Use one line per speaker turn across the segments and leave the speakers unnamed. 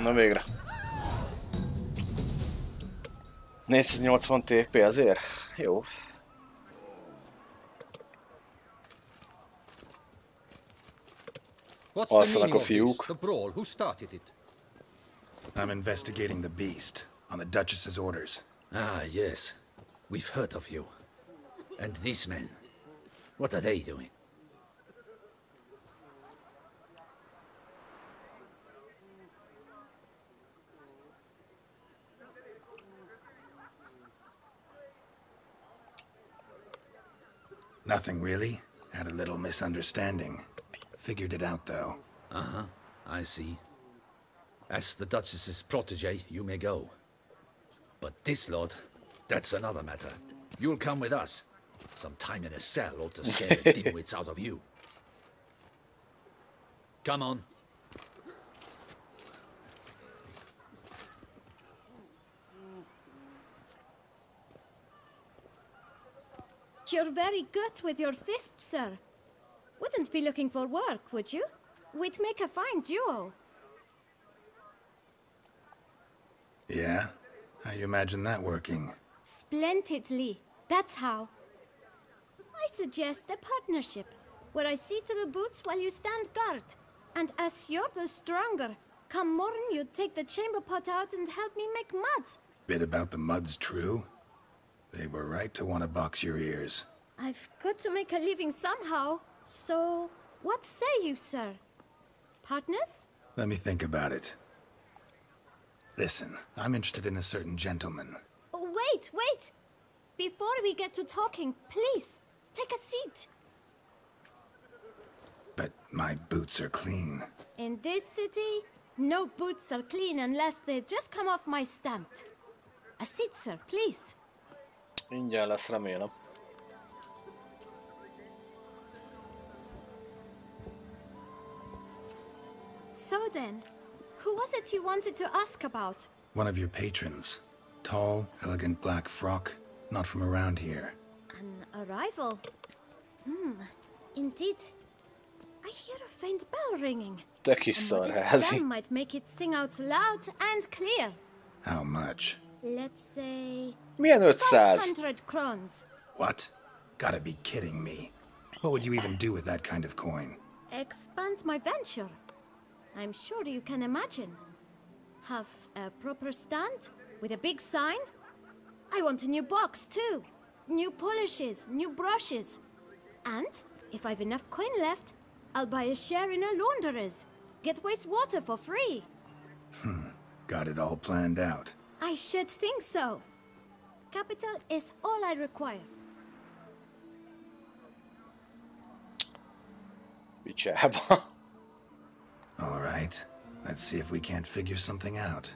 Na végre. 480 TP azért? Jó. Alszanak a fiúk.
I'm investigating the beast on the Duchess's orders.
Ah, yes. We've heard of you. And these men, what are they doing?
Nothing really. Had a little misunderstanding. Figured it out though.
Uh-huh, I see. As the Duchess's protege, you may go. But this lot, that's another matter. You'll come with us. Some time in a cell ought to scare the dimwits out of you. Come on.
You're very good with your fists, sir. Wouldn't be looking for work, would you? We'd make a fine duo.
Yeah? How you imagine that working?
Splendidly. That's how. I suggest a partnership, where I see to the boots while you stand guard. And as you're the stronger, come morn you take the chamber pot out and help me make mud.
Bit about the mud's true? They were right to want to box your ears.
I've got to make a living somehow, so what say you, sir? Partners?
Let me think about it. Listen, I'm interested in a certain gentleman.
Wait, wait! Before we get to talking, please, take a seat.
But my boots are clean.
In this city, no boots are clean unless they just come off my stamp. A seat, sir, please.
Mindjárt lesz, remélem.
So then, who was it you wanted to ask about?
One of your patrons. Tall, elegant black frock. Not from around here.
An arrival? Indeed. I hear a faint bell ringing.
Te kis szarházi.
Sam might make it sing out loud and clear.
How much?
Let's say...
Milyen 500?
500 crowns.
What? Gotta be kidding me. What would you even do with that kind of coin?
Expand my venture. I'm sure you can imagine. Have a proper stand with a big sign. I want a new box too. New polishes, new brushes. And if I've enough coin left, I'll buy a share in a launderer's. Get wastewater for free.
Got it all planned out.
I should think so. Capital is all I require.
Picsába.
All right. Let's see if we can't figure something out.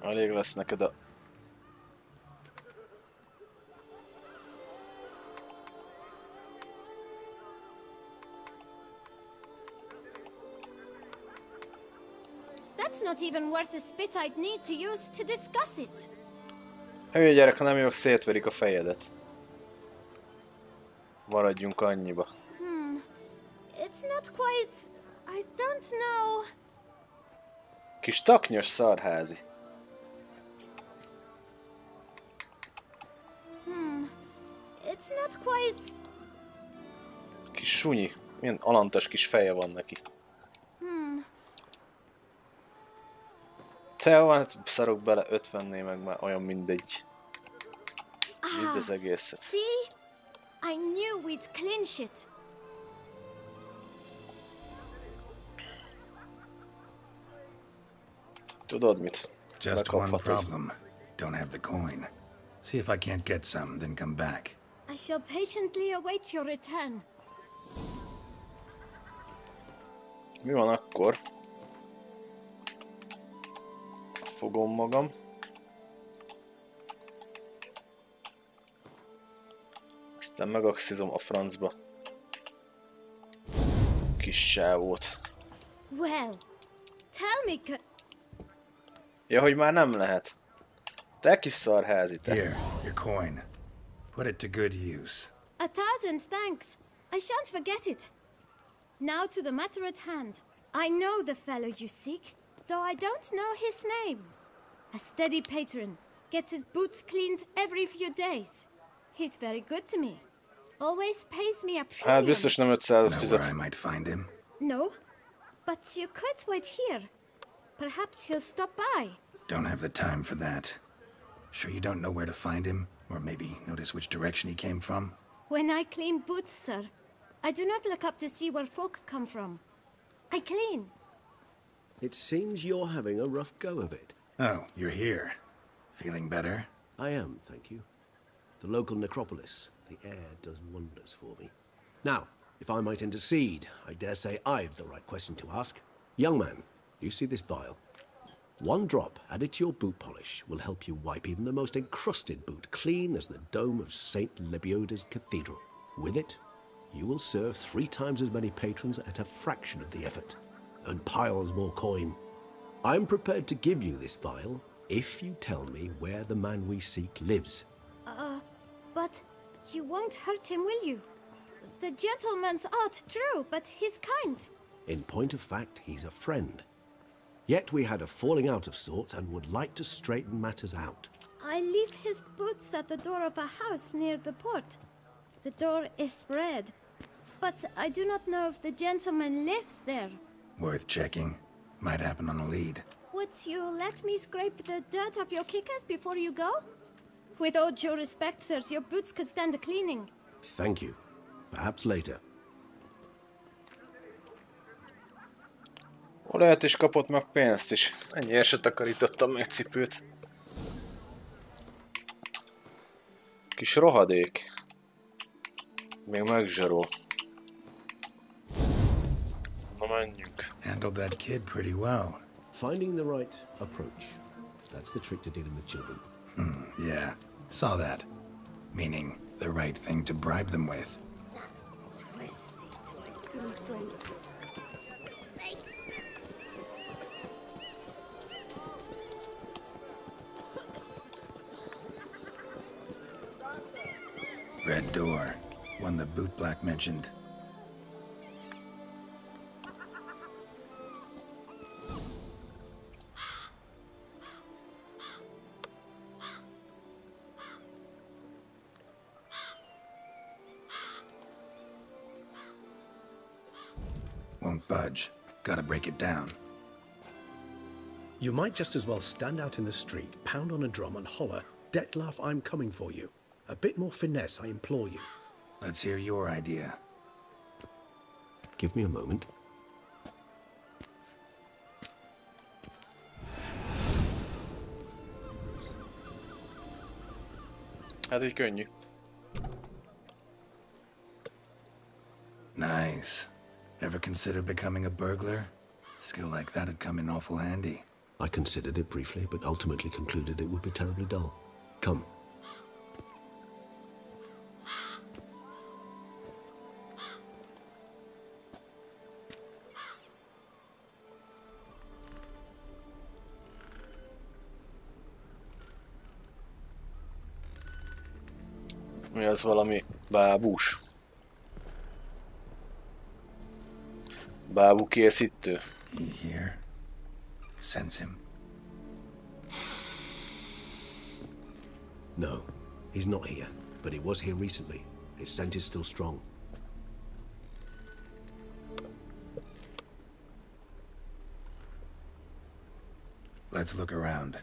Elég lesz neked a...
That's not even worth the spit I'd need to use to discuss it.
Hülye gyerek, ha nem jövök, szétverik a fejedet. Maradjunk annyiba.
It's not quite... I don't know...
Kis taknyos szarházi.
It's not quite...
Kis sunyi. Milyen alantas kis feje van neki. Te van, hát szarok bele, 50-nél meg már olyan mindegy. Vidd az egészet.
See? I knew we'd clinch it.
Tudod mit?
Just one problem. Don't have the coin. See if I can't get some, then come back.
I shall patiently await your return.
Mi van akkor? Fogom magam. Aztán megaxizom a francba. Kis sávót.
Well, tell me...
Ja, hogy már nem lehet. Te kis szarházi, te.
Here, your coin. Put it to good use.
1,000 thanks. I shan't forget it. Now to the matter at hand. I know the fellow you seek, though I don't know his name. A steady patron, gets his boots cleaned every few days. He's very good to me. Always pays me a premium.
Hát biztos nem 500
Know
fizet.
where I might find him?
No, but you could wait here. Perhaps he'll stop by.
Don't have the time for that. Sure you don't know where to find him? Or maybe notice which direction he came from?
When I clean boots, sir, I do not look up to see where folk come from. I clean.
It seems you're having a rough go of it.
Oh, you're here. Feeling better?
I am, thank you. The local necropolis. The air does wonders for me. Now, if I might intercede, I dare say I've the right question to ask. Young man, you see this vial? One drop added to your boot polish will help you wipe even the most encrusted boot clean as the dome of St. Lebioda's Cathedral. With it, you will serve 3 times as many patrons at a fraction of the effort, and piles more coin. I'm prepared to give you this vial if you tell me where the man we seek lives.
But you won't hurt him, will you? The gentleman's art, true, but he's kind.
In point of fact, he's a friend. Yet we had a falling out of sorts and would like to straighten matters out.
I leave his boots at the door of a house near the port. The door is red, but I do not know if the gentleman lives there.
Worth checking. Might happen on a lead.
Would you let me scrape the dirt off your kickers before you go? With all due respect, sirs, your boots could stand a cleaning.
Thank you. Perhaps later.
Olajat is kapott, meg pénzt is. Ennyiért se takarítottam meg cipőt. Kis rohadék. Még megzsarol. Na menjünk.
Handled that kid pretty well.
Finding the right approach. That's the trick to dealing with children.
Yeah, saw that. Meaning, the right thing to bribe them with. Red door. One the bootblack mentioned. Won't budge. Gotta break it down.
You might just as well stand out in the street, pound on a drum and holler, "Detlef, I'm coming for you." A bit more finesse, I implore you.
Let's hear your idea.
Give me a moment.
Hát így könnyű.
Nice. Ever consider becoming a burglar? Skill like that'd come in awful handy.
I considered it briefly, but ultimately concluded it would be terribly dull. Come.
Mi az, valami bábús? Bábú készítő?
He here? Sense him.
No, he's not here, but he was here recently. His scent is still strong.
Let's look around.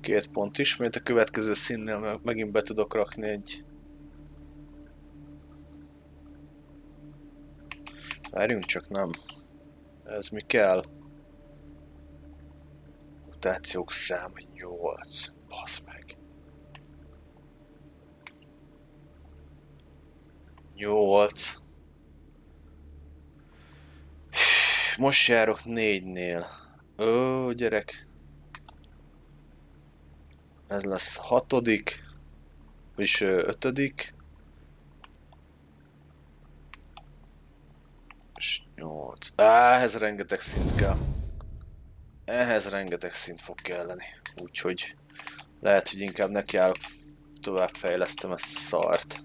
Két pont ismét, a következő színnél megint be tudok rakni egy... Várjunk csak, nem. Ez mi kell? Mutációk száma 8. Basz meg. 8. Most járok 4-nél. Ó, gyerek. Ez lesz 6. Vagyis 5. 8. Ehhez rengeteg szint kell. Ehhez rengeteg szint fog kelleni. Úgyhogy lehet, hogy inkább nekiállok, tovább fejlesztem ezt a szart.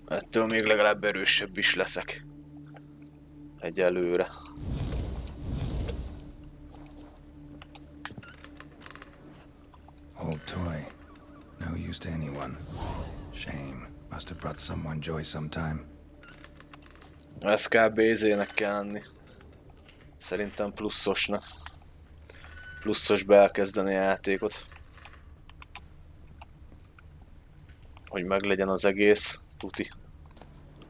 Ettől még legalább erősebb is leszek. Egyelőre.
Old toy. No use to anyone. Shame. Must have brought someone joy sometime.
Ez kb. Izének kell lenni. Szerintem pluszosnak. Pluszosba elkezdeni a játékot. Hogy meglegyen az egész. Tuti.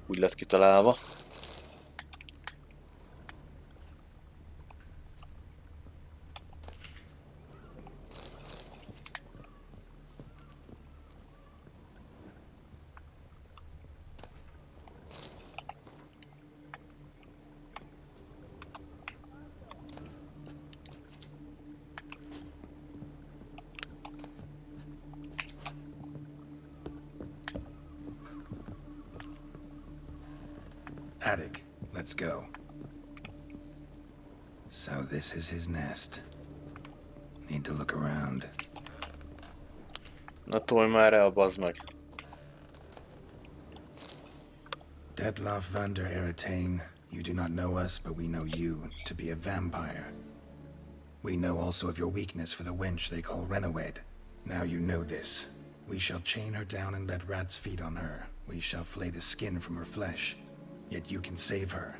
Úgy lett kitalálva.
Attic, let's go. So this is his nest. Need to look around.
Na tolj már el, bazd meg.
Detlef van der Eretane, you do not know us, but we know you to be a vampire. We know also of your weakness for the wench they call Renowed. Now you know this. We shall chain her down and let rats feed on her. We shall flay the skin from her flesh. Yet you can save her.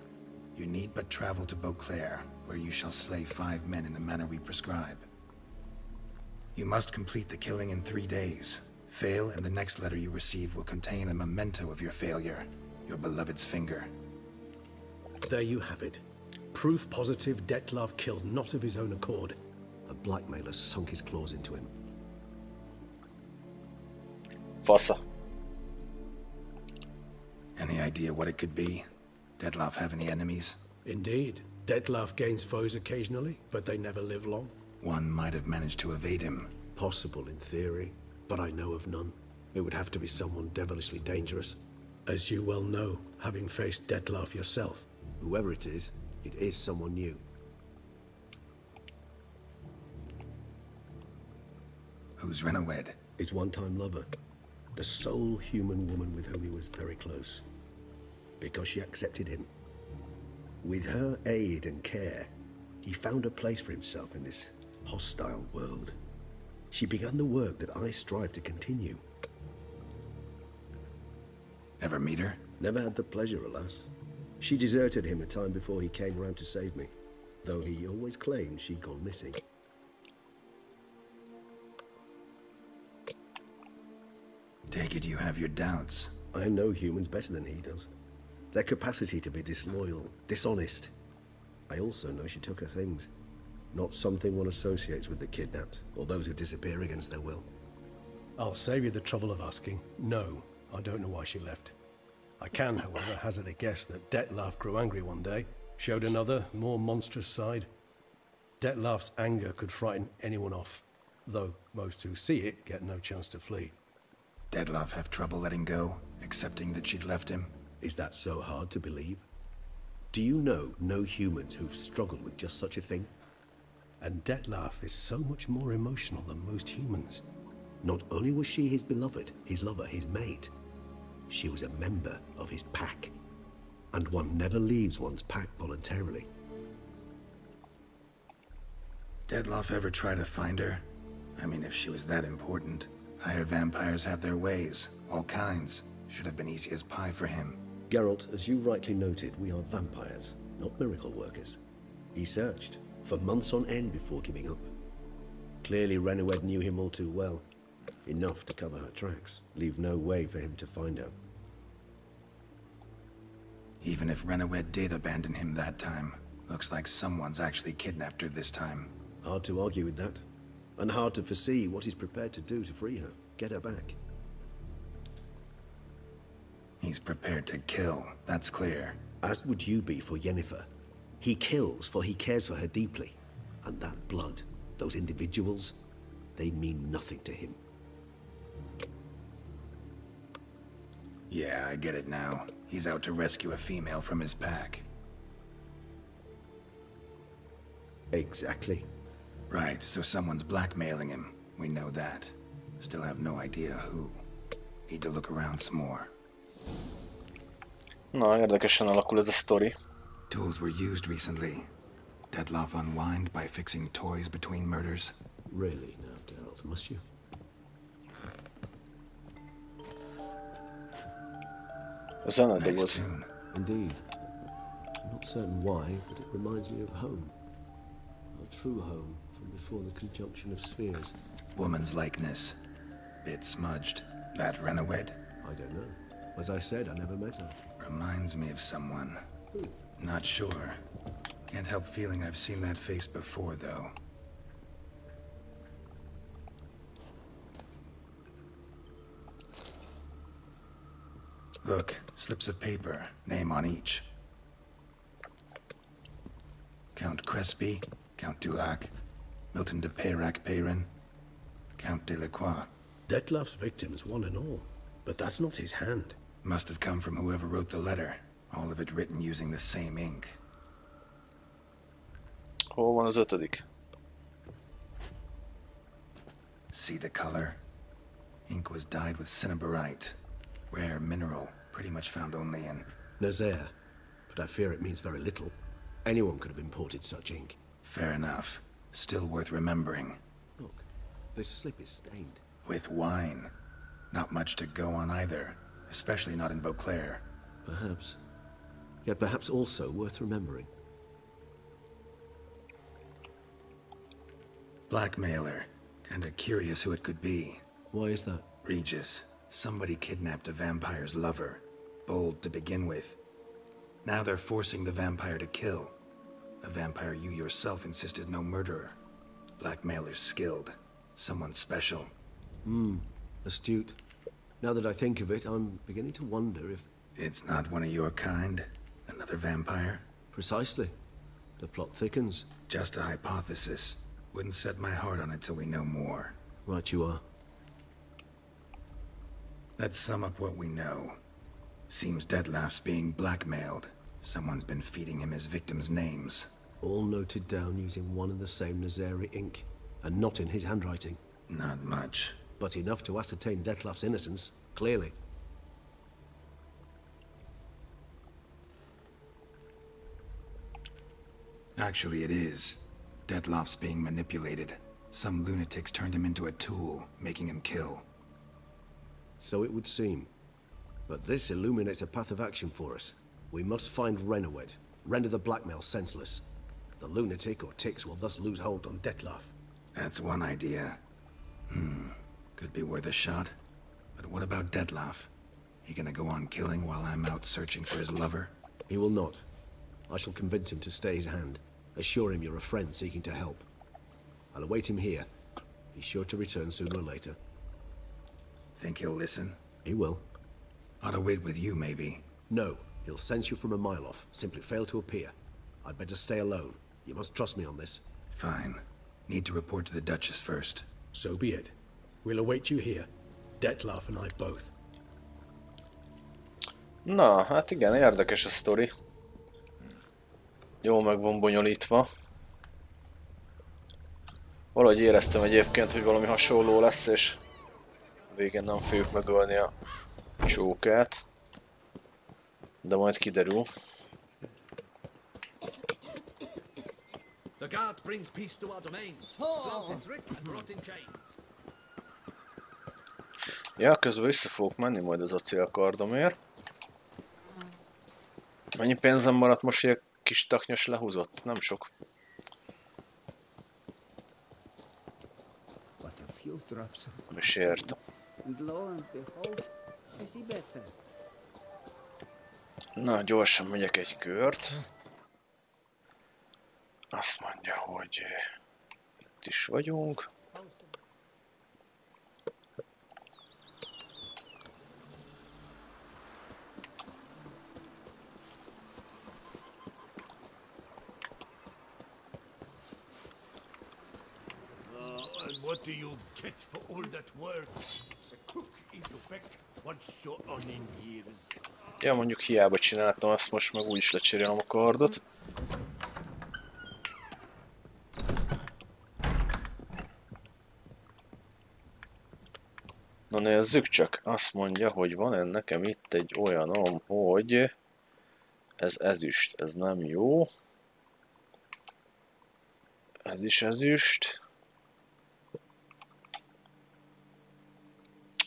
You need but travel to Beauclair, where you shall slay 5 men in the manner we prescribe. You must complete the killing in 3 days. Fail, and the next letter you receive will contain a memento of your failure. Your beloved's finger.
There you have it. Proof positive Detlef killed not of his own accord.
A blackmailer sunk his claws into him.
Fasza.
Any idea what it could be? Detlef have any enemies?
Indeed. Detlef gains foes occasionally, but they never live long.
One might have managed to evade him.
Possible in theory, but I know of none. It would have to be someone devilishly dangerous.
As you well know, having faced Detlef yourself.
Whoever it is someone new.
Who's Renowed?
His one-time lover. The sole human woman with whom he was very close. Because she accepted him. With her aid and care, he found a place for himself in this hostile world. She began the work that I strive to continue.
Ever meet her?
Never had the pleasure, alas. She deserted him a time before he came round to save me, though he always claimed she'd gone missing.
Take it you have your doubts.
I know humans better than he does. Their capacity to be disloyal, dishonest. I also know she took her things. Not something one associates with the kidnapped, or those who disappear against their will.
I'll save you the trouble of asking. No, I don't know why she left. I can, however, hazard a guess that Detlef grew angry one day, showed another, more monstrous side. Detlef's anger could frighten anyone off, though most who see it get no chance to flee.
Detlef have trouble letting go, accepting that she'd left him?
Is that so hard to believe? Do you know no humans who've struggled with just such a thing?
And Detlef is so much more emotional than most humans.
Not only was she his beloved, his lover, his mate, she was a member of his pack. And one never leaves one's pack voluntarily.
Detlef ever try to find her? I mean, if she was that important. Higher vampires have their ways, all kinds. Should have been easy as pie for him.
Geralt, as you rightly noted, we are vampires, not miracle workers. He searched for months on end before giving up. Clearly Renowed knew him all too well. Enough to cover her tracks, leave no way for him to find her.
Even if Renowed did abandon him that time, looks like someone's actually kidnapped her this time.
Hard to argue with that. And hard to foresee what he's prepared to do to free her, get her back.
He's prepared to kill, that's clear.
As would you be for Yennefer. He kills for he cares for her deeply. And that blood, those individuals, they mean nothing to him.
Yeah, I get it now. He's out to rescue a female from his pack.
Exactly.
Right, so someone's blackmailing him. We know that. Still have no idea who. Need to look around some more.
Na, érdekesen alakul ez a sztori.
Tools were used recently. Dettlaff unwind by fixing toys between murders.
Really now, Geralt, must you?
A zene
Nice
doboz.
tune.
Indeed. I'm not certain why, but it reminds me of home. Our true home from before the conjunction of spheres.
Woman's likeness. Bit smudged. That Renowed?
I don't know. As I said, I never met her.
Reminds me of someone. Not sure. Can't help feeling I've seen that face before, though. Look, slips of paper, name on each. Count Crespi, Count Dulac, Milton de Peyrac-Peyrin, Count de Lacroix.
Dettlaff's victims, one and all. But that's not his hand.
Must have come from whoever wrote the letter. All of it written using the same ink.
Hol van az ötödik?
See the color? Ink was dyed with cinnabarite. Rare mineral, pretty much found only in...
Nazaire. But I fear it means very little. Anyone could have imported such ink.
Fair enough. Still worth remembering.
Look, this slip is stained.
With wine. Not much to go on either. Especially not in Beauclair.
Perhaps. Yet perhaps also worth remembering.
Blackmailer. Kinda curious who it could be.
Why is that?
Regis. Somebody kidnapped a vampire's lover. Bold to begin with. Now they're forcing the vampire to kill. A vampire you yourself insisted no murderer. Blackmailer's skilled. Someone special.
Astute. Now that I think of it, I'm beginning to wonder if...
It's not one of your kind? Another vampire?
Precisely. The plot thickens.
Just a hypothesis. Wouldn't set my heart on it till we know more.
Right you are.
Let's sum up what we know. Seems Dettlaff's being blackmailed. Someone's been feeding him his victims' names.
All noted down using one and the same Nazaire ink. And not in his handwriting.
Not much.
But enough to ascertain Dettlaff's innocence, clearly.
Actually, it is. Dettlaff's being manipulated. Some lunatics turned him into a tool, making him kill.
So it would seem. But this illuminates a path of action for us. We must find Renowed, render the blackmail senseless. The lunatic or ticks will thus lose hold on Dettlaff.
That's one idea. Could be worth a shot. But what about Dettlaff? He gonna go on killing while I'm out searching for his lover?
He will not. I shall convince him to stay his hand. Assure him you're a friend seeking to help. I'll await him here. He's sure to return sooner or later.
Think he'll listen?
He will.
Ought to wait with you, maybe.
No, he'll sense you from a mile off. Simply fail to appear. I'd better stay alone. You must trust me on this.
Fine. Need to report to the Duchess first.
So be it. We'll await you here. Dettlaff and I both.
Na, hát igen, érdekes a sztori. Jó meg van bonyolítva. Valahogy éreztem egyébként, hogy valami hasonló lesz, és végén nem fogjuk megölni a csókát. De majd kiderül.
The guard brings peace to our domains. Flaunton's writ and brought in chains.
Ja, közben vissza fogok menni majd az acélkardomért. Mennyi pénzem maradt most, hogy a kis taknyos lehúzott? Nem sok. Nem is értem. Na, gyorsan megyek egy kört. Azt mondja, hogy itt is vagyunk.
And what do you get for all that work? The cook is to back
Ja, mondjuk hiába csináltam azt, most meg úgyis lecserélem a kardot. Na nézzük csak, azt mondja, hogy van nekem itt egy olyanom, hogy ez ezüst, ez nem jó. Ez is ezüst.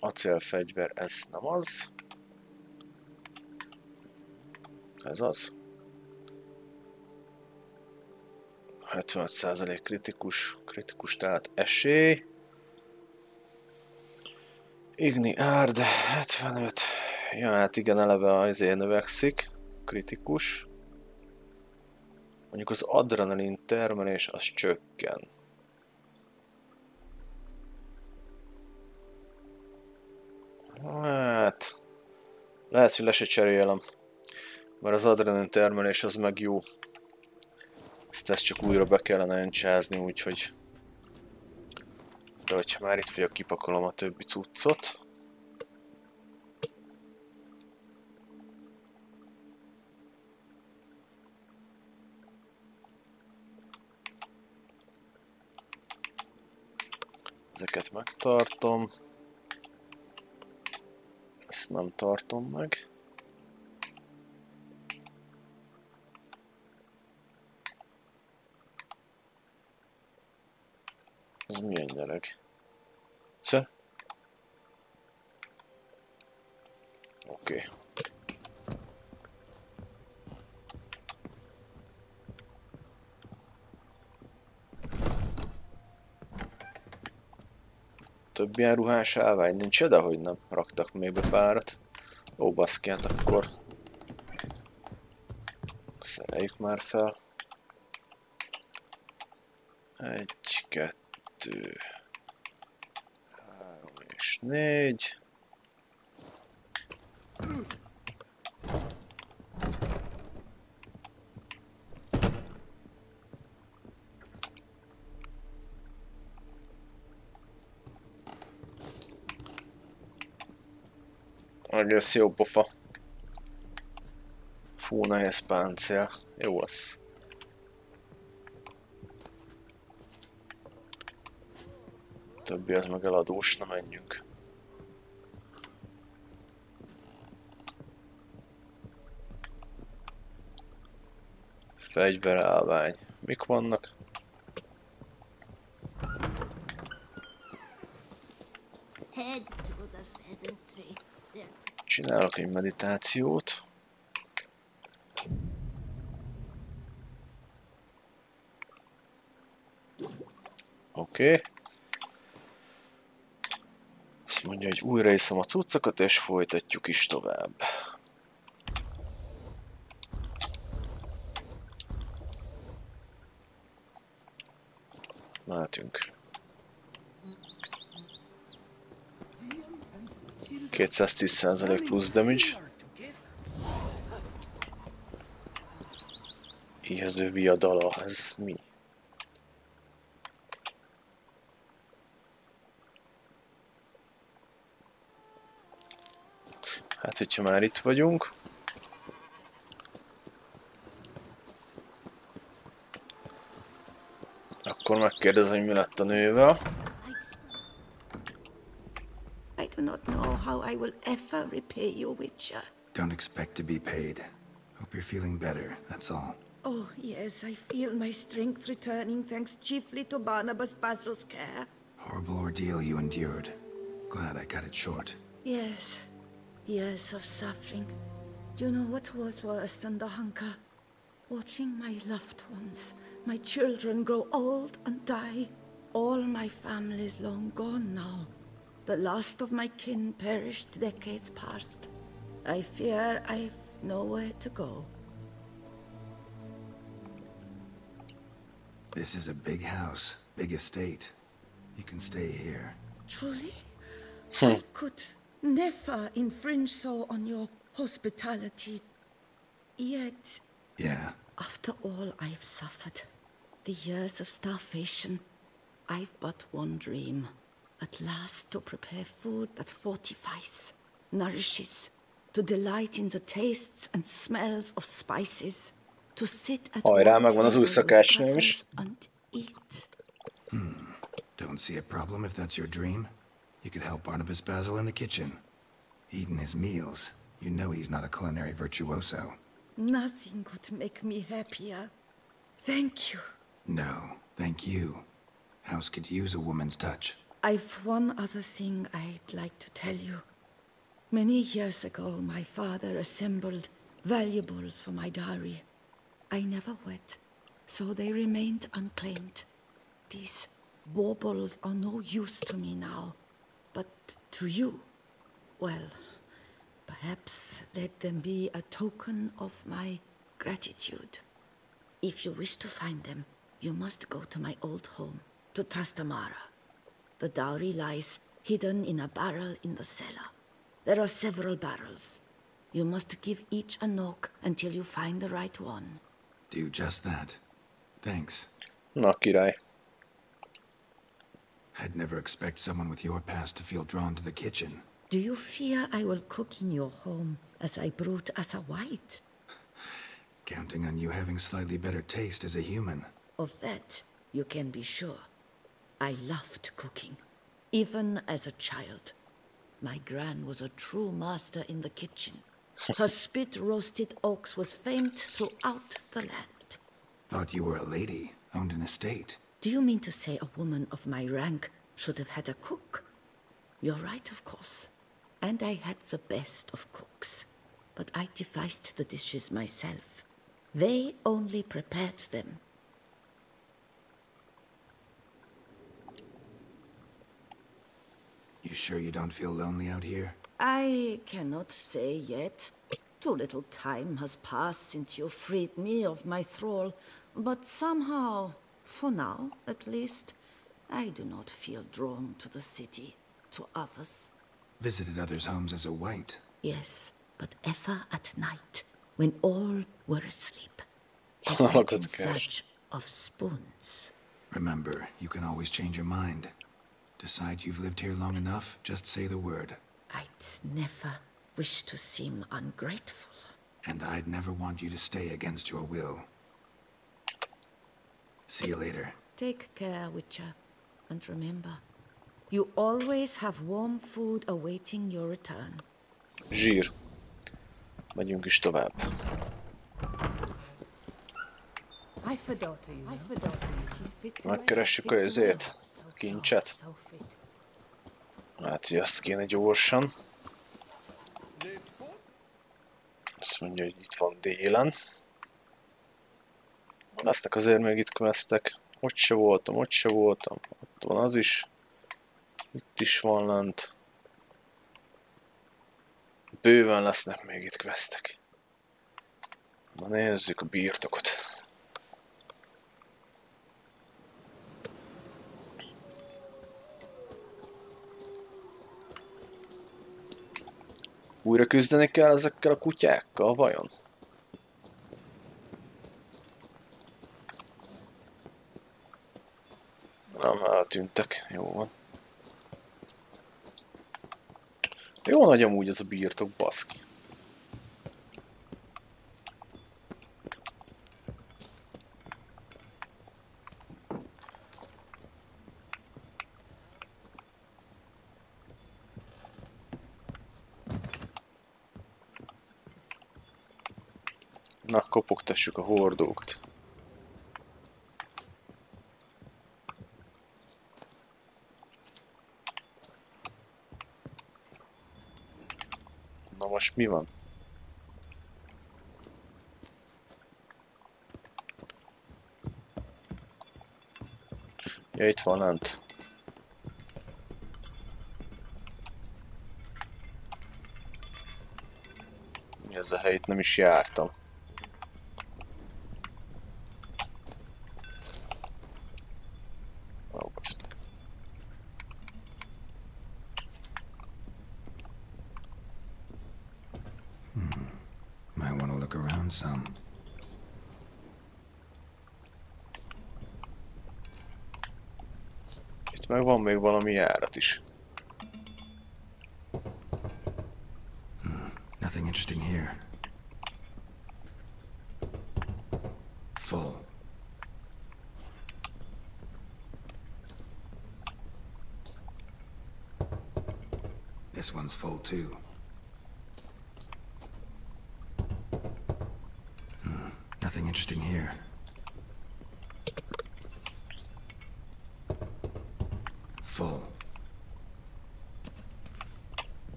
Acélfegyver, ez nem az. Ez az. 75% kritikus, tehát esély. Igni árd, 75. Ja, hát igen, eleve azért növekszik. Kritikus. Mondjuk az adrenalin termelés az csökken. Hát... lehet, hogy le se cserélem. Mert az adrenalin termelés az meg jó. Ezt csak újra be kellene encsázni, úgyhogy... de hogyha már itt vagyok, kipakolom a többi cuccot. Ezeket megtartom. Ezt nem tartom meg. Ez milyen gyerek? Oké. Több ilyen ruhás állvány nincs, de hogy nem raktak még be párat. Ó, baszki, hát akkor szereljük már fel. 1, 2, 3 és 4. Egész jó pofa. Fú, nehéz páncél. Jó lesz. Többi az meg eladós, na menjünk. Fegyverállvány. Mik vannak? Csinálok egy meditációt. Oké. Azt mondja, hogy újra iszom a cuccokat, és folytatjuk is tovább. Mehetünk. 210% plusz damage. Éhező viadala, ez mi? Hát, hogyha már itt vagyunk. Akkor megkérdezem, hogy mi lett a nővel.
I do not know how I will ever repay you, Witcher.
Don't expect to be paid. Hope you're feeling better, that's all.
Oh, yes, I feel my strength returning thanks chiefly to Barnabas Basil's care.
Horrible ordeal you endured. Glad I cut it short.
Yes, years of suffering. Do you know what was worse than the hunger? Watching my loved ones, my children grow old and die. All my family is long gone now. The last of my kin perished decades past. I fear I've nowhere to go.
This is a big house, big estate. You can stay here.
Truly? I could never infringe so on your hospitality. Yet,
Yeah.
after all I've suffered, the years of starvation, I've but one dream. At last to prepare food that fortifies. nourishes, to delight in the tastes and smells of spices, to sit at
Hajrá,
one
megvan az új
table with
szakácsnőm is.
cousins and eat.
Don't see a problem if that's your dream. You could help Barnabas Basil in the kitchen. Eating his meals. You know he's not a culinary virtuoso.
Nothing would make me happier. Thank you.
No, thank you. House could use a woman's touch.
I've one other thing I'd like to tell you. Many years ago, my father assembled valuables for my dowry. I never wed, so they remained unclaimed. These baubles are no use to me now, but to you, well, perhaps let them be a token of my gratitude. If you wish to find them, you must go to my old home, to Trastamara. The dowry lies hidden in a barrel in the cellar. There are several barrels. You must give each a knock until you find the right one.
Do just that. Thanks.
Na, király.
I'd never expect someone with your past to feel drawn to the kitchen.
Do you fear I will cook in your home as I brewed as a white?
Counting on you having slightly better taste as a human.
Of that, you can be sure. I loved cooking, even as a child. My gran was a true master in the kitchen. Her spit-roasted ox was famed throughout the land.
Thought you were a lady, owned an estate.
Do you mean to say a woman of my rank should have had a cook? You're right, of course. And I had the best of cooks. But I devised the dishes myself. They only prepared them.
You sure you don't feel lonely out here?
I cannot say yet. Too little time has passed since you freed me of my thrall, but somehow, for now at least, I do not feel drawn to the city, to others.
Visited others' homes as a white.
Yes, but ever at night, when all were asleep. I
Look
went
at
in
the cash.
search of spoons.
Remember, you can always change your mind. Decide you've lived here long enough, just say the word.
I'd never wish to seem ungrateful.
And I'd never want you to stay against your will. See you later.
Take care, Witcher. And remember, you always have warm food awaiting your return.
Zsír. Megyünk is tovább. Megkeressük a izét, a kincset. Hát, hogy azt kéne gyorsan. Azt mondja, hogy itt van délen. Lesznek azért még itt questek. Ott se voltam, ott se voltam. Ott van az is. Itt is van lent. Bőven lesznek még itt questek. Na nézzük a birtokot. Újra küzdeni kell ezekkel a kutyákkal, vajon? Nem, eltűntek. Jó van. Jó nagy amúgy ez a birtok, baszki. Na, kopogtassuk a hordókat. Na most mi van? Ja, itt van lent. Mi ez a hely? Itt nem is jártam. Ó, basz meg.
Might want to look around some.
Itt meg van még valami járat is.
interesting here. Full. This one's full too. Nothing interesting here. Full.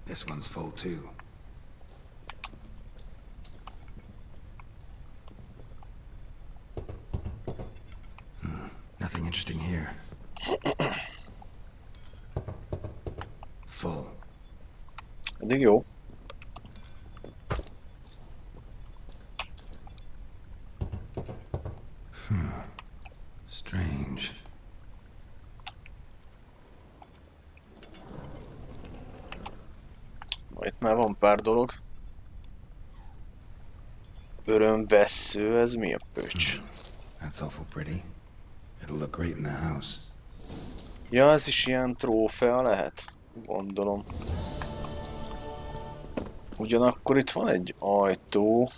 This one's full too. Nothing interesting here. Full.
Eddig jó.
Strange.
Itt már van pár dolog. Örömvessző, ez mi a pöcs?
That's awful pretty. It'll look great in the house.
Ja, ez is ilyen trófea lehet? Gondolom. Ugyanakkor itt van egy ajtó.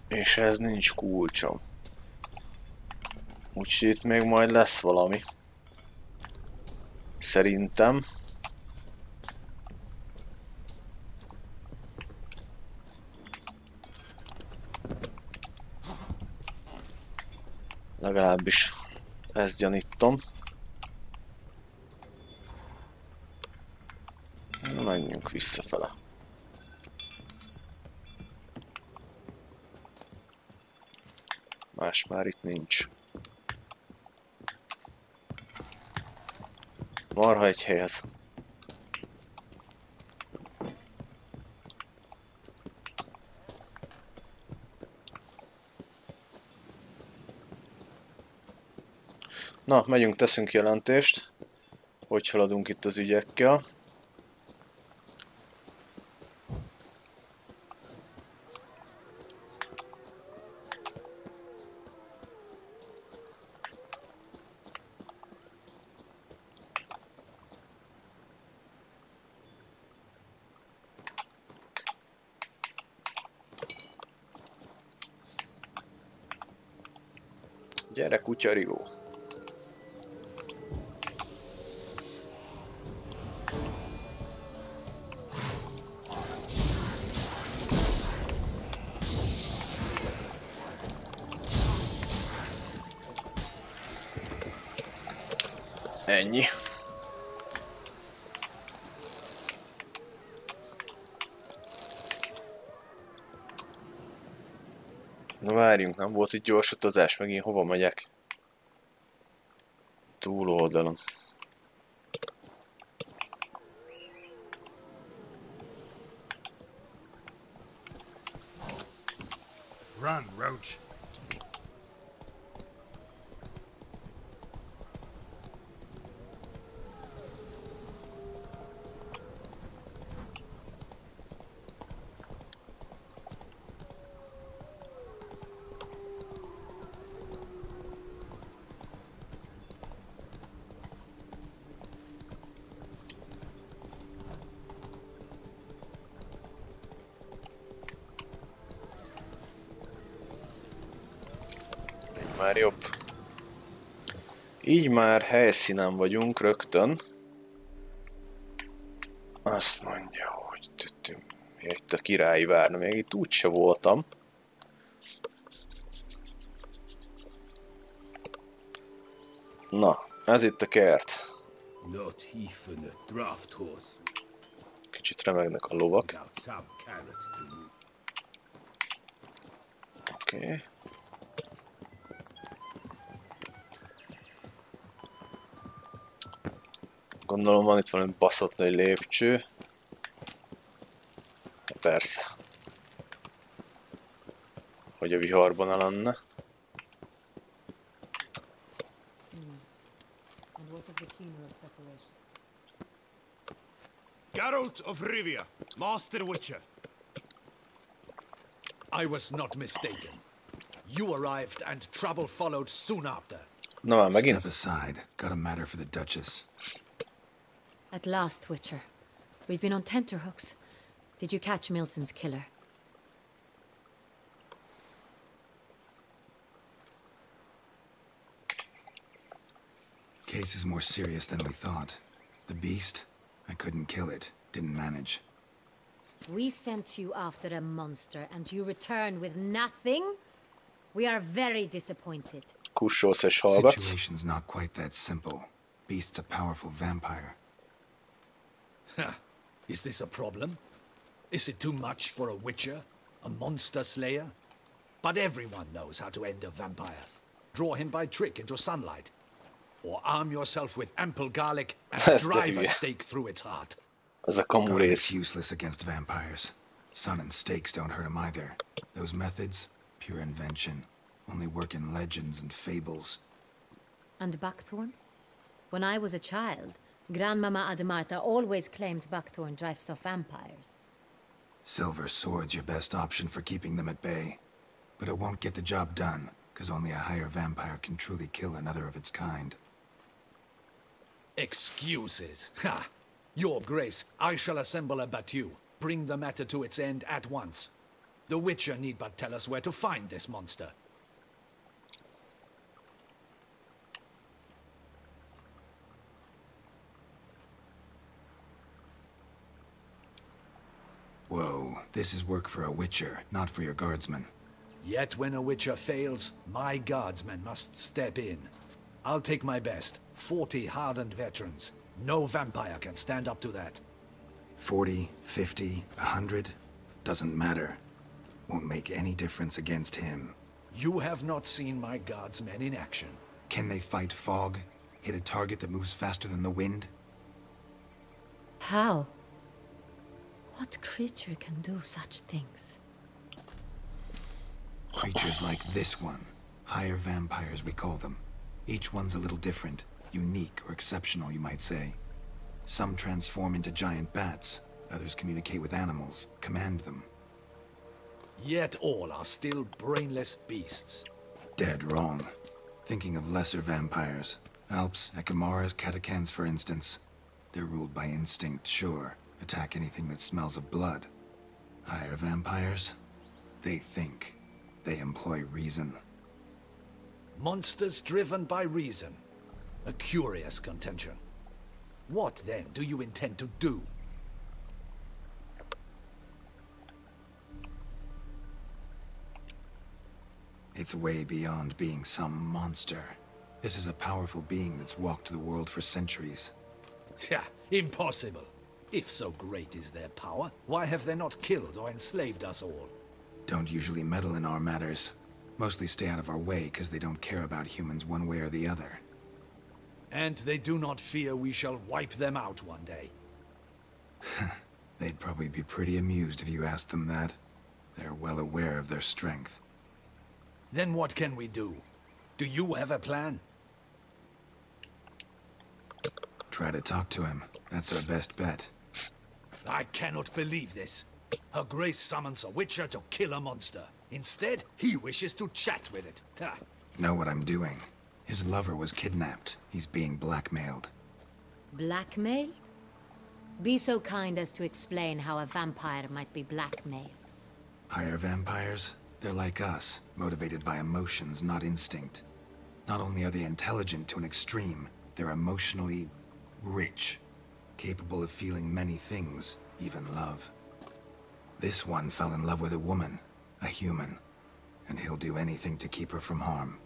És ez nincs kulcsom. Úgyhogy itt még majd lesz valami. Szerintem. Legalábbis ezt gyanítom. Menjünk visszafele. Más már itt nincs. Marha egy helyhez. Na, megyünk, teszünk jelentést, hogy haladunk itt az ügyekkel. Gyere, kutyarigó! Ennyi. Na várjunk, nem volt itt gyors utazás, megint hova megyek? Túloldalon.
Run, Roach.
Már jobb. Így már helyszínen vagyunk rögtön. Azt mondja, hogy itt a királyi várna, még itt úgyse voltam. Na, ez itt a kert. Kicsit remegnek a lovak. Oké. Gondolom van itt valami baszott nagy lépcső. Persze. Hogy a viharban lenne.
Geralt of Rivia, Master Witcher.
I was not mistaken. You arrived and trouble followed soon after.
Na már megint?
Step aside. Got a matter for the Duchess.
At last, Wticher. We've been on tenterhooks. Did you catch Milton's killer?
Case is more serious than we thought. The beast, I couldn't kill it. Didn't manage.
We sent you after a monster, and you return with nothing? We are very disappointed.
Kussolsz és hallgatsz.
Situation's not quite that simple. Beast's a powerful vampire.
Is this a problem? Is it too much for a Witcher? A monster slayer? But everyone knows how to end a vampire. Draw him by trick into sunlight. Or arm yourself with ample garlic and drive a stake through its heart.
Ez a kamu
Garlic's
rész.
useless against vampires. Sun and stakes don't hurt him either. Those methods, pure invention. Only work in legends and fables.
And buckthorn? When I was a child, Grandmama Ademarta always claimed buckthorn drives off vampires.
Silver sword's your best option for keeping them at bay. But it won't get the job done, because only a higher vampire can truly kill another of its kind.
Excuses. Ha! Your Grace, I shall assemble a battue. Bring the matter to its end at once. The Witcher need but tell us where to find this monster.
Whoa, this is work for a Witcher, not for your guardsmen.
Yet when a Witcher fails, my guardsmen must step in. I'll take my best. 40 hardened veterans. No vampire can stand up to that.
40, 50, 100? Doesn't matter. Won't make any difference against him.
You have not seen my guardsmen in action.
Can they fight fog? Hit a target that moves faster than the wind?
How? What creature can do such things?
Creatures like this one. Higher vampires, we call them. Each one's a little different. Unique or exceptional, you might say. Some transform into giant bats. Others communicate with animals, command them.
Yet all are still brainless beasts.
Dead wrong. Thinking of lesser vampires. Alps, Ekamaras, Catacans, for instance. They're ruled by instinct, sure. Attack anything that smells of blood. Higher vampires? They think. They employ reason.
Monsters driven by reason. A curious contention. What, then, do you intend to do?
It's way beyond being some monster. This is a powerful being that's walked the world for centuries.
Yeah, impossible. If so great is their power, why have they not killed or enslaved us all?
Don't usually meddle in our matters. Mostly stay out of our way because they don't care about humans one way or the other.
And they do not fear we shall wipe them out one day.
They'd probably be pretty amused if you asked them that. They're well aware of their strength.
Then what can we do? Do you have a plan?
Try to talk to him. That's our best bet.
I cannot believe this. Her Grace summons a Witcher to kill a monster. Instead, he wishes to chat with it. Ha.
Know what I'm doing. His lover was kidnapped. He's being blackmailed.
Blackmailed? Be so kind as to explain how a vampire might be blackmailed.
Higher vampires? They're like us, motivated by emotions, not instinct. Not only are they intelligent to an extreme, they're emotionally rich, capable of feeling many things, even love. This one fell in love with a woman, a human, and he'll do anything to keep her from harm.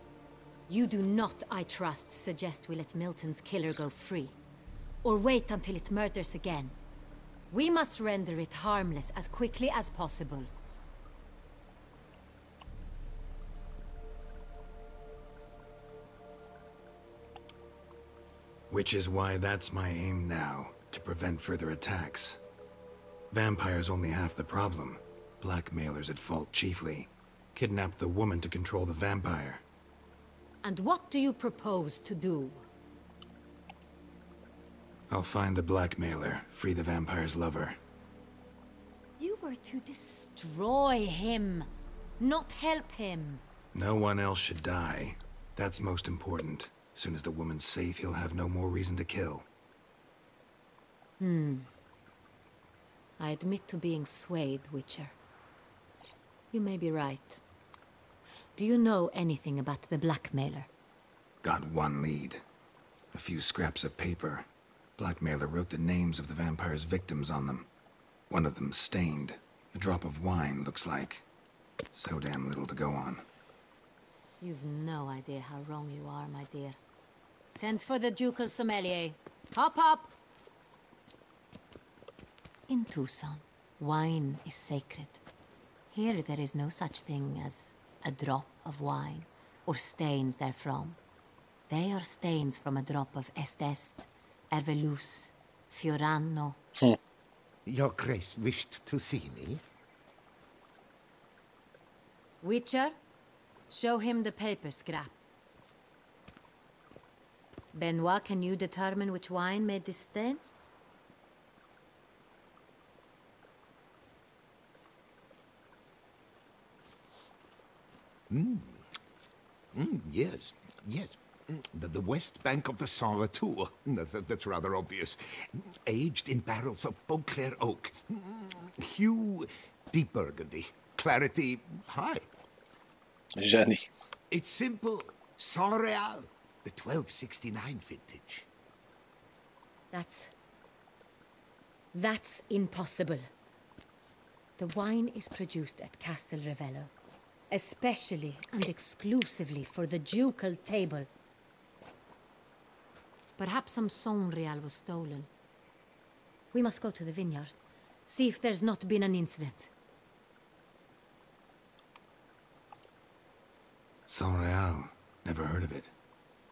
You do not, I trust, suggest we let Milton's killer go free. Or wait until it murders again. We must render it harmless as quickly as possible.
Which is why that's my aim now, to prevent further attacks. Vampires only half the problem. Blackmailers at fault chiefly. Kidnap the woman to control the vampire.
And what do you propose to do?
I'll find the blackmailer, free the vampire's lover.
You were to destroy him, not help him.
No one else should die. That's most important. Soon as the woman's safe, he'll have no more reason to kill.
I admit to being swayed, Witcher. You may be right. Do you know anything about the blackmailer?
Got one lead. A few scraps of paper. Blackmailer wrote the names of the vampire's victims on them. One of them stained. A drop of wine, looks like. So damn little to go on.
You've no idea how wrong you are, my dear. Send for the ducal sommelier. Hop, hop! In Tucson, wine is sacred. Here there is no such thing as a drop of wine, or stains therefrom. They are stains from a drop of Est, Ervelus, Fiorano.
Your Grace wished to see me?
Witcher, show him the paper scrap. Benoit, can you determine which wine made this stain?
Yes. The west bank of the Saint Retour. That's rather obvious. Aged in barrels of Beauclair oak. Hue, deep burgundy. Clarity, high.
Jenny.
It's simple. Saint Real, the 1269 vintage.
That's impossible. The wine is produced at Castel Revello, especially and exclusively for the ducal table. Perhaps some Saint Real was stolen. We must go to the vineyard, see if there's not been an incident.
Saint Real. Never heard of it.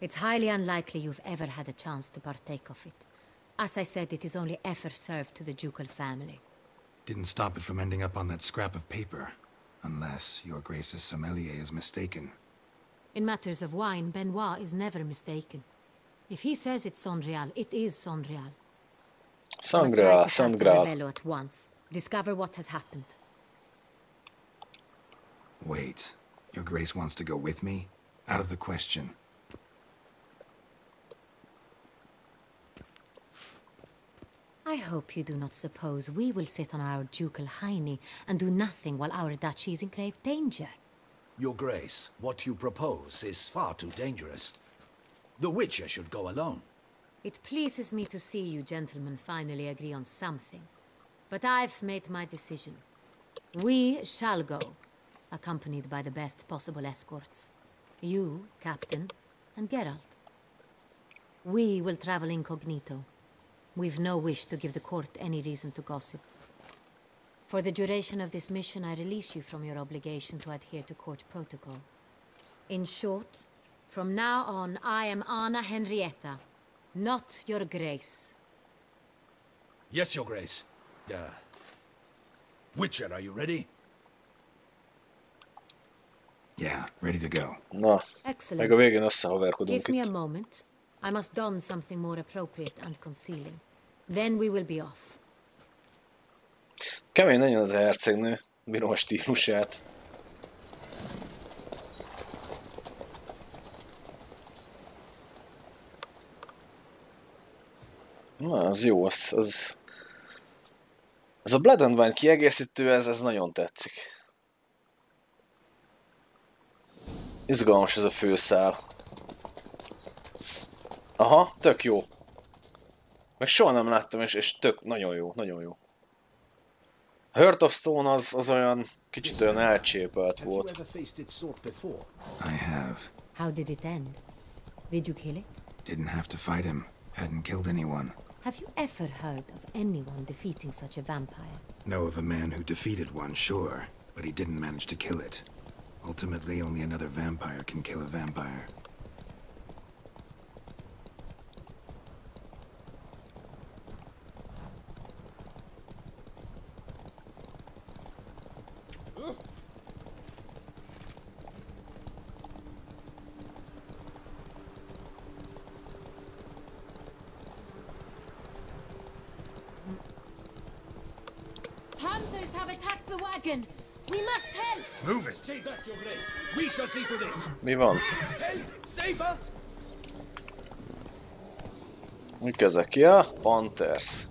It's highly unlikely you've ever had a chance to partake of it. As I said, it is only ever served to the ducal family.
Didn't stop it from ending up on that scrap of paper. Unless your Grace's sommelier is mistaken.
In matters of wine, Benoit is never mistaken. If he says it's Saint Real, it is Saint Real.
Sangria.
At once. Discover what has happened.
Wait. Your Grace wants to go with me? Out of the question.
I hope you do not suppose we will sit on our ducal hiney and do nothing while our duchy is in grave danger.
Your Grace, what you propose is far too dangerous. The Witcher should go alone.
It pleases me to see you gentlemen finally agree on something. But I've made my decision. We shall go, accompanied by the best possible escorts. You, Captain, and Geralt. We will travel incognito. We've no wish to give the court any reason to gossip. For the duration of this mission, I release you from your obligation to adhere to court protocol. In short, from now on, I am Anna Henrietta, not your Grace.
Yes, Your Grace. Witcher, are you ready?
Yeah, ready to go.
Na,
Excellent.
meg a végén összehaverkodunk
Give me
itt.
a moment. I must don something more appropriate and concealing. Then we will be off.
Kemény nagyon az a hercegnő, bírom a stílusát. Na, az jó, az a Blood and Wine kiegészítő, ez nagyon tetszik. Izgalmas ez a főszál. Aha, tök jó. Meg soha nem láttam, és tök, nagyon jó, nagyon jó. A Heart of Stone az olyan, kicsit olyan elcsépelt volt.
I have.
How did it end? Did you kill it?
Didn't have to fight him. Hadn't killed anyone.
Have you ever heard of anyone defeating such a vampire?
Know of a man who defeated one, sure, but he didn't manage to kill it. Ultimately, only another vampire can kill a vampire.
Panthers have attacked the wagon! We must help!
Move it! Stay back, Your Grace. We shall see to this.
Mi van?
Help! Save us!
Mik ezek? Ja, Panthers.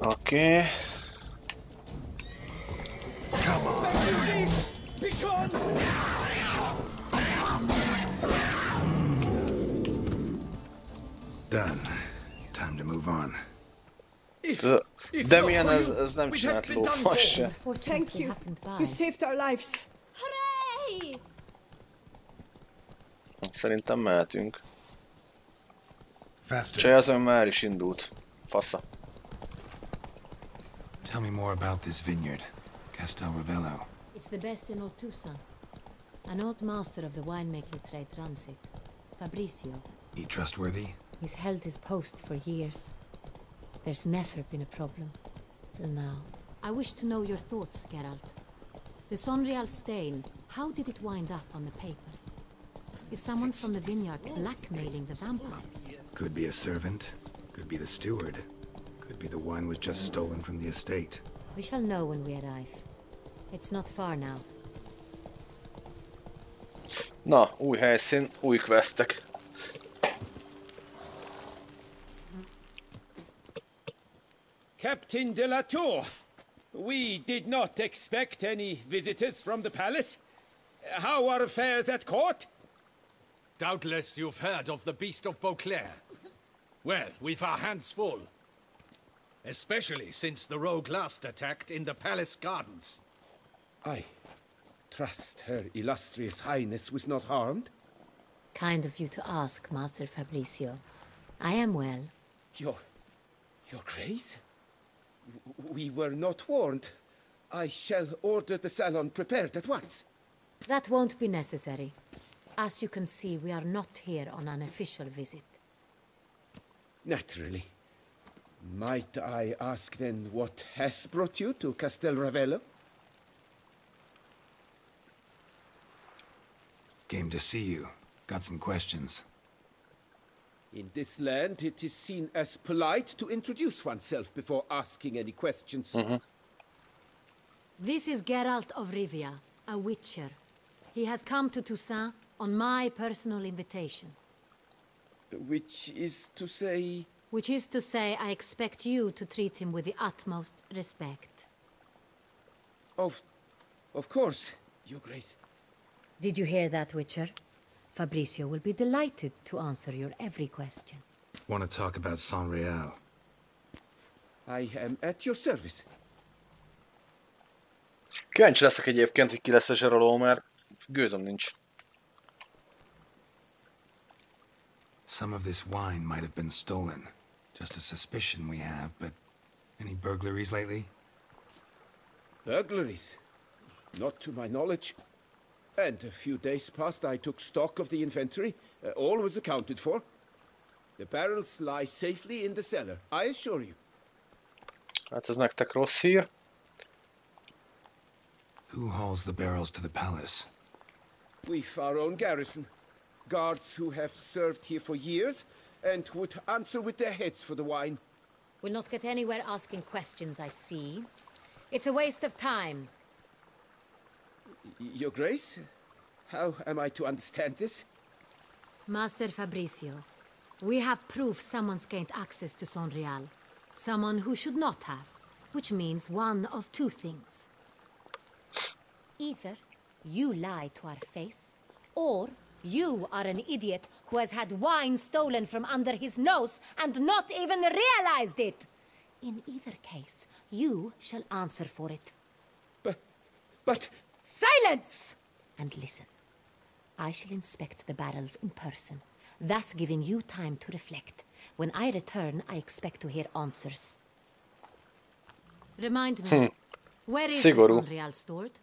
Oké.
Done. Time to move on.
De milyen ez nem csinált lófasz se.
Thank you. You saved our lives.
Hooray!
Szerintem mehetünk.
Faster.
Csaj azon már is indult. Fasza.
Tell me more about this vineyard, Castel Ravello.
It's the best in Wticher. An old master of the winemaking trade runs it. Fabricio.
He trustworthy?
He's held his post for years. There's never been a problem. Till now. I wish to know your thoughts, Geralt. The Sonreal stain, how did it wind up on the paper? Is someone from the vineyard blackmailing the vampire?
Could be a servant. Could be the steward. Could be the wine was just stolen from the estate.
We shall know when we arrive. It's not far now.
Na, új helyszín, új questek.
Captain de la Tour, we did not expect any visitors from the palace. How are affairs at court?
Doubtless you've heard of the Beast of Beauclair. Well, we've our hands full. Especially since the rogue last attacked in the palace gardens.
I trust Her Illustrious Highness was not harmed?
Kind of you to ask, Master Fabricio. I am well.
Your Grace? We were not warned. I shall order the salon prepared at once.
That won't be necessary. As you can see, we are not here on an official visit.
Naturally. Might I ask then what has brought you to Castel Ravello?
Came to see you. Got some questions.
In this land, it is seen as polite to introduce oneself before asking any questions.
This is Geralt of Rivia, a Witcher. He has come to Toussaint on my personal invitation.
Which is to say...
Which is to say, I expect you to treat him with the utmost respect.
Of course, Your Grace.
Did you hear that, Witcher? Fabricio will be delighted to answer your every question.
Want to talk about Sonreal?
I am at your service.
Kíváncsi leszek egyébként, hogy ki lesz a zsaroló, mert gőzöm nincs.
Some of this wine might have been stolen. Just a suspicion we have, but any burglaries lately?
Burglaries? Not to my knowledge. And a few days past I took stock of the inventory. All was accounted for. The barrels lie safely in the cellar, I assure you.
Hát ez nektek rossz hír.
Who hauls the barrels to the palace?
We've our own garrison. Guards who have served here for years and would answer with their heads for the wine.
We'll not get anywhere asking questions, I see. It's a waste of time.
Your Grace? How am I to understand this?
Master Fabricio, we have proof someone's gained access to Sonreal. Someone who should not have, which means one of two things. Either you lie to our face, or you are an idiot who has had wine stolen from under his nose and not even realized it. In either case, you shall answer for it.
But...
Silence! And listen. I shall inspect the barrels in person, thus giving you time to reflect. When I return, I expect to hear answers. Remind me, where is the Sonreal stored?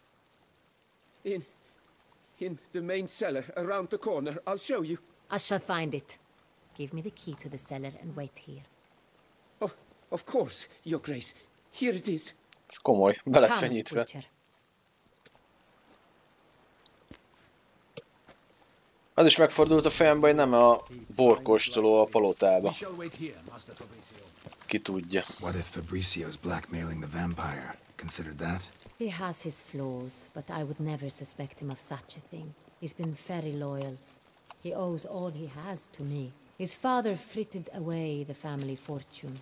In the main cellar, around the corner. I'll show you.
I shall find it. Give me the key to the cellar and wait here.
Oh, of course, Your Grace. Here it is.
Ez komoly, be lett fenyítve. Az is megfordult a fejembe, hogy nem a borkóstoló a palotába. Ki tudja.
What if Fabricio's blackmailing the vampire? Considered that?
He has his flaws, but I would never suspect him of such a thing. He's been very loyal. He owes all he has to me. His father frittered away the family fortune.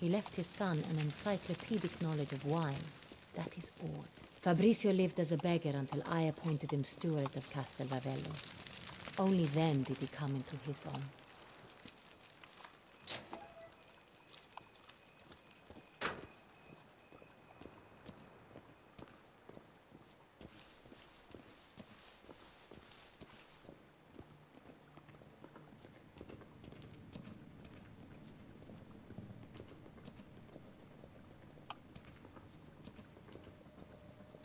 He left his son an encyclopedic knowledge of wine. That is all. Fabrizio lived as a beggar until I appointed him steward of Castel Ravello. Only then did he come into his own.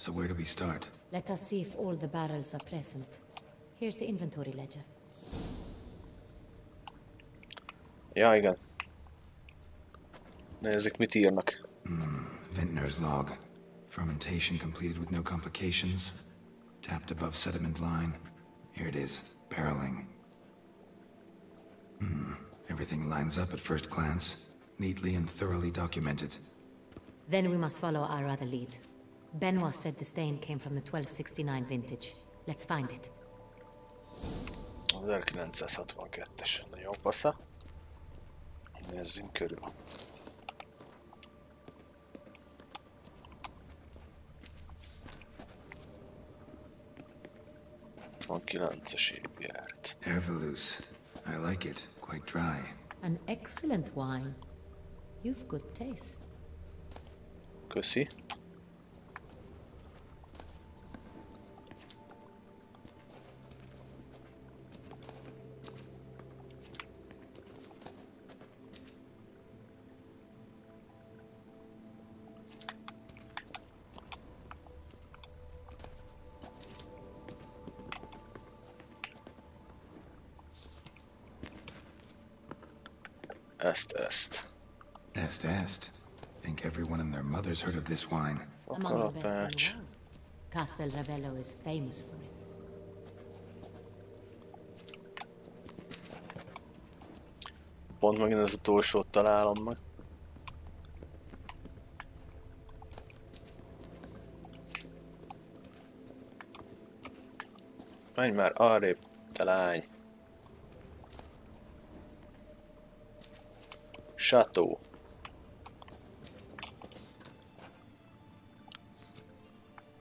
So where do we start?
Let us see if all the barrels are present. Here's the inventory ledger.
Ja, igen. Nézzük, mit írnak.
Vintner's log. Fermentation completed with no complications. Tapped above sediment line. Here it is. Barreling. Everything lines up at first glance. Neatly and thoroughly documented.
Then we must follow our other lead. Benoit said the stain came from the 1269 vintage. Let's find it.
Az 1962-es. Nagyon passza. Nézzünk körül. Van 9-es évjárt.
Ervelus. I like it. Quite dry.
An excellent wine. You've good taste.
Köszi.
Est. Think everyone and their mother's heard of this wine.
Among the best in the world. Castel Ravello is famous for it.
Pont megint az utolsót találom meg. Menj már arrébb, te lány. Chateau.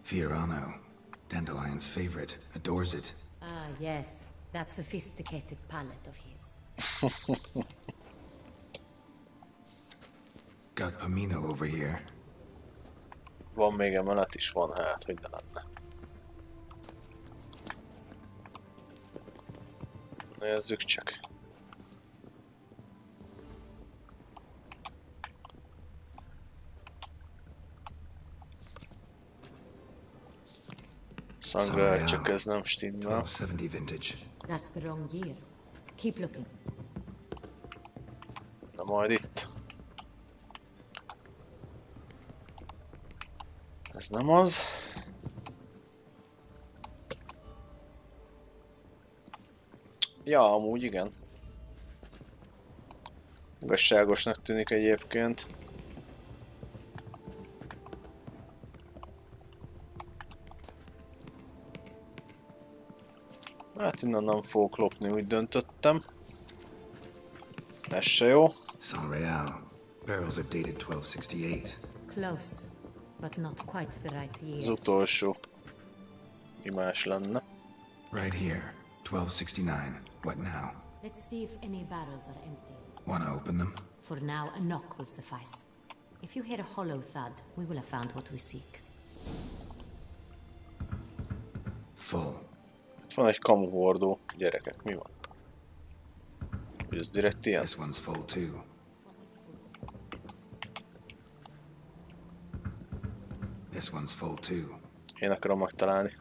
Fiorano. Dandelion's favorite. Adores it.
Ah, yes. That sophisticated palate of his.
Got Pomino over here.
Van még emelet is, van hát, hogy ne lenne. Nézzük csak. Sangre, csak ez nem stimmel.
1270 vintage.
That's the wrong year. Keep looking.
Na majd itt. Ez nem az. Ja, amúgy igen. Igazságosnak tűnik egyébként. Hát innen nem fogok lopni, úgy döntöttem. Ez se jó.
Saint-Réal. Barrels are dated 1268.
Close, but not quite the right year.
Az utolsó imás lenne.
Right here. 1269. What now?
Let's see if any barrels are empty.
Wanna open them?
For now, a knock will suffice. If you hear a hollow thud, we will have found what we seek.
Full.
Itt van egy kamuhordó. Gyerekek, mi van? Hogy ez direkt ilyen?
This one's full too. This one's full too.
Én akarom megtalálni.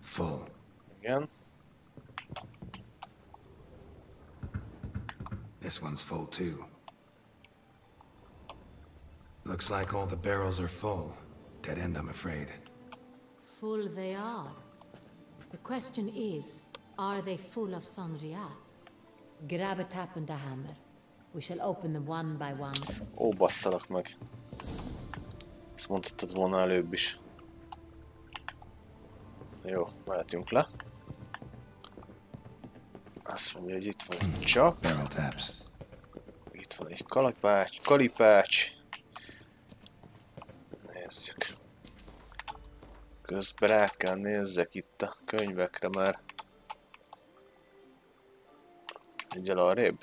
Full.
Igen.
This one's full too. Looks like all the barrels are full. Dead end, I'm afraid.
Full they are. The question is, are they full of Saint-Réal? Grab a tap and a hammer. We shall open them one by one.
Ó, basszalak meg. Ezt mondhattad volna előbb is. Jó, mehetünk le. Azt mondja, hogy itt van egy csap.
Barrel taps.
Itt van egy kalipács. Nézzük. Közben rá kell nézzek itt a könyvekre már. Egyel arrébb.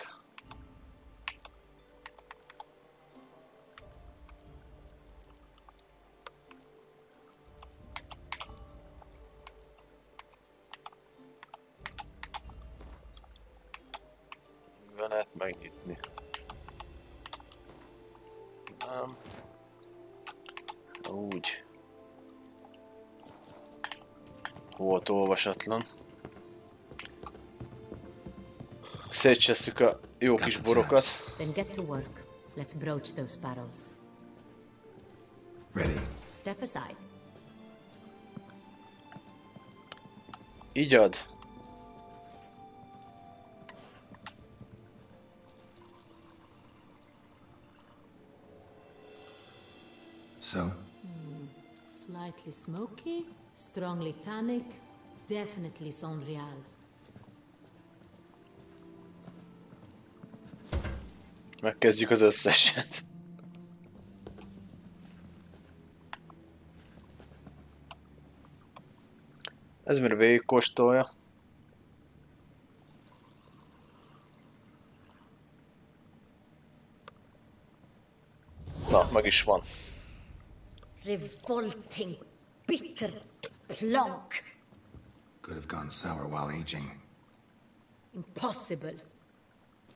Lehet megnyitni. Nem. Úgy. Volt olvasatlan. Szétcsesszük a jó kis borokat.
Then get to work. Let's broach those barrels.
Ready.
Step aside.
Igyad.
So?
Slightly smoky, strongly tannic, definitely Sonreal.
Megkezdjük az összeset. Ez mire végigkóstolja. Na, meg is van.
Revolting, bitter plonk.
Could have gone sour while aging.
Impossible.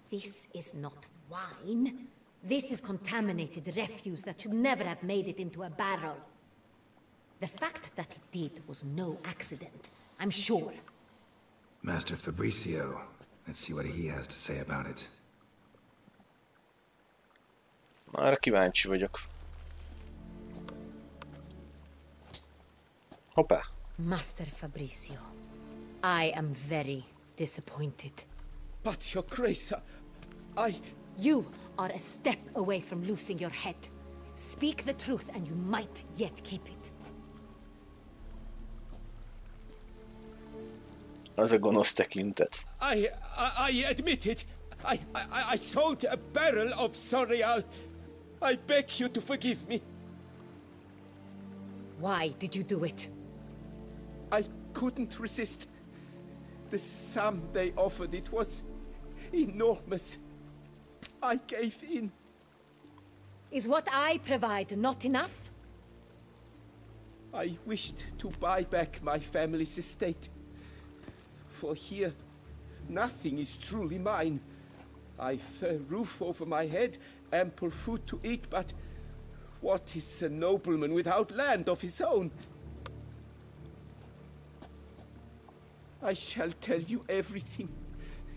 This is not wine. This is contaminated refuse that should never have made it into a barrel. The fact that it did was no accident, I'm sure.
Master Fabricio. Let's see what he has to say about it.
Már kíváncsi vagyok. Hoppá.
Master Fabricio, I am very disappointed.
But, Your Grace,
You are a step away from losing your head. Speak the truth and you might yet keep it.
Az a gonosz tekintet.
I admit it. I sold a barrel of Sonreal. I beg you to forgive me.
Why did you do it?
I couldn't resist. The sum they offered, it was enormous. I gave in.
Is what I provide not enough?
I wished to buy back my family's estate. For here, nothing is truly mine. I've a roof over my head, ample food to eat, but what is a nobleman without land of his own? I shall tell you everything,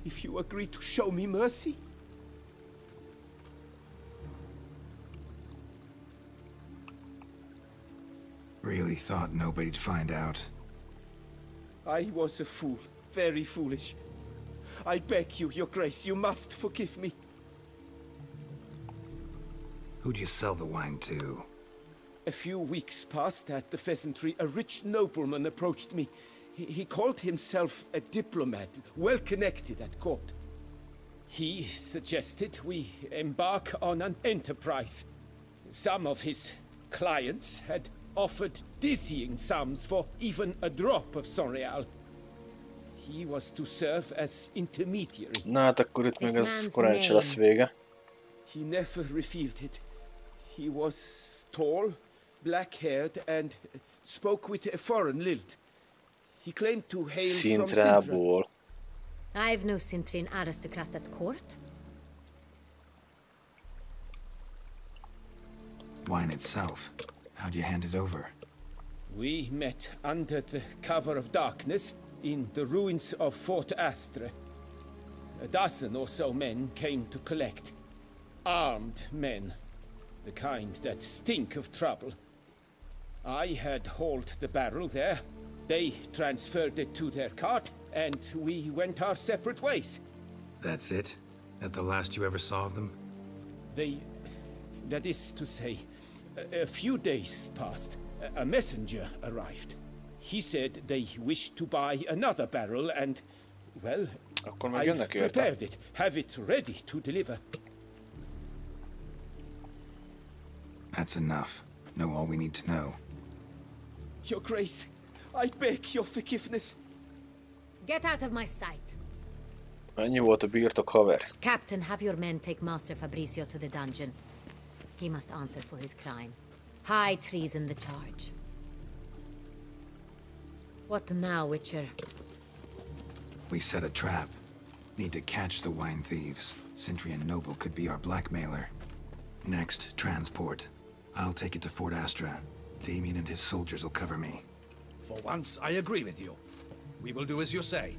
if you agree to show me mercy.
Really thought nobody'd find out.
I was a fool, very foolish. I beg you, Your Grace, you must forgive me.
Who'd you sell the wine to?
A few weeks past at the pheasantry, a rich nobleman approached me. He called himself a diplomat, well connected at court. He suggested we embark on an enterprise. Some of his clients had offered dizzying sums for even a drop of Sonreal. He was to serve as intermediary.
Na hát akkor itt még ez korán se lesz vége.
He never refilled it. He was tall, black-haired, and spoke with a foreign lilt. He claimed to hail from Sintra.
Szintrából.
I've no Sintrin aristocrat at court.
Wine itself. How'd you hand it over?
We met under the cover of darkness in the ruins of Fort Astre. A dozen or so men came to collect. Armed men. The kind that stink of trouble. I had hauled the barrel there. They transferred it to their cart, and we went our separate ways.
That's it? That the last you ever saw of them?
That is to say, a few days passed. A messenger arrived. He said they wished to buy another barrel and, well...
Akkor meg jönnek érte.
Prepared it. Have it ready to deliver.
That's enough. Know all we need to know.
Your Grace, I beg your forgiveness.
Get out of my sight.
Ennyi volt a birtok, haver.
Captain, have your men take Master Fabrizio to the dungeon. He must answer for his crime. High treason the charge. What now, Witcher?
We set a trap. Need to catch the wine thieves. Sentry and Noble could be our blackmailer. Next, transport. I'll take it to Fort Astra. Damien and his soldiers will cover me.
For once, I agree with you. We will do as you say.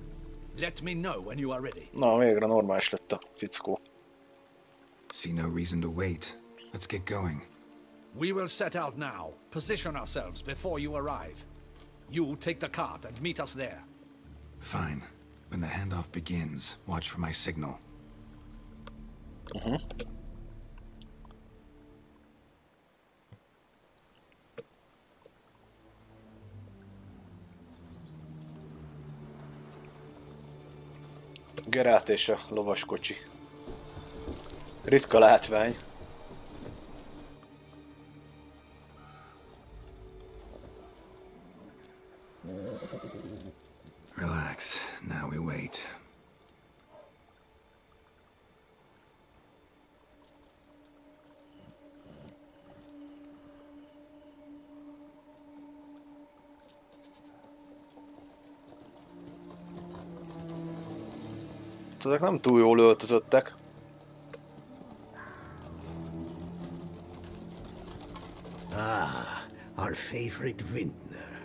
Let me know when you are ready.
Na, végre normális lett a fickó.
See no reason to wait. Let's get going.
We will set out now. Position ourselves before you arrive. You take the cart and meet us there.
Fine. When the handoff begins, watch for my signal.
Geralt és a lovaskocsi. Ritka látvány.
Relax. Now we wait.
Tudok, nem túl jól öltözöttek.
Ah, our favorite vintner.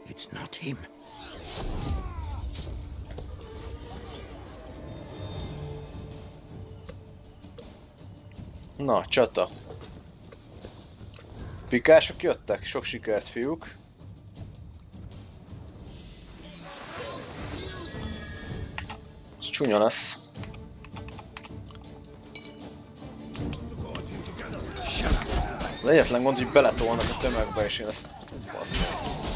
It's not him.
Na, csata. Pikások jöttek, sok sikert, fiúk. Ez csúnya lesz. Az egyetlen gond, hogy beletolnak a tömegbe, és én ezt baszom.